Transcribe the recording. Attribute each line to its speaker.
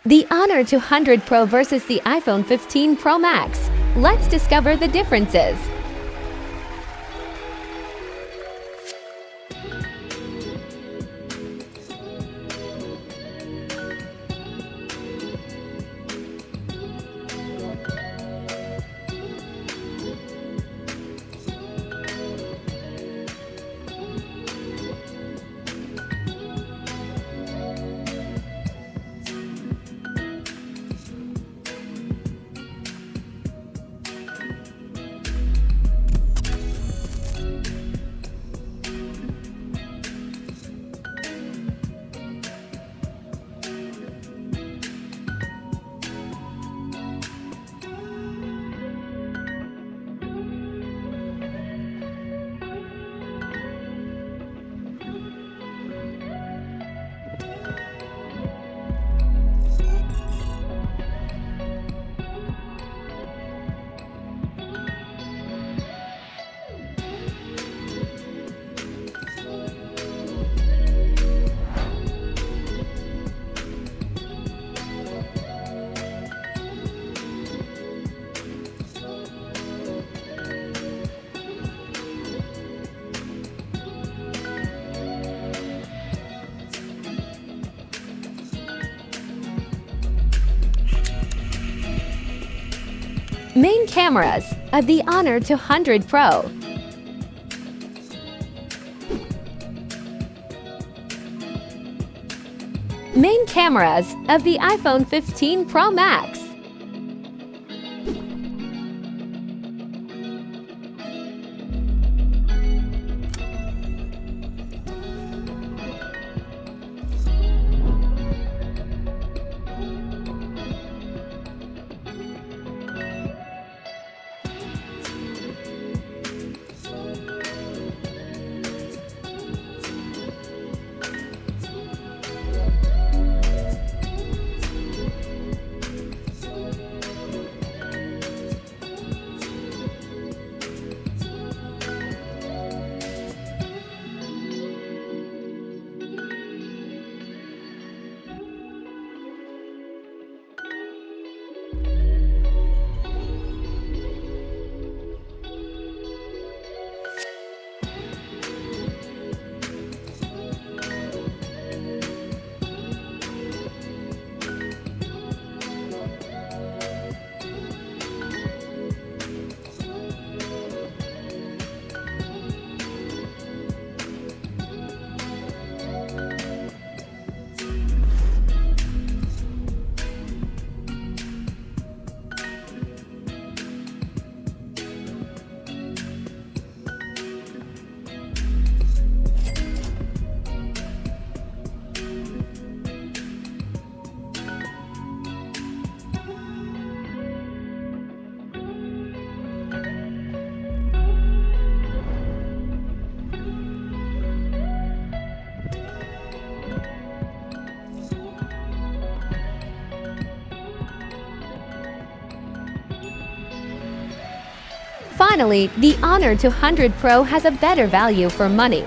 Speaker 1: The Honor 200 Pro versus the iPhone 15 Pro Max. Let's discover the differences. Main cameras of the Honor 200 Pro. Main cameras of the iPhone 15 Pro Max. Finally, the Honor 200 Pro has a better value for money.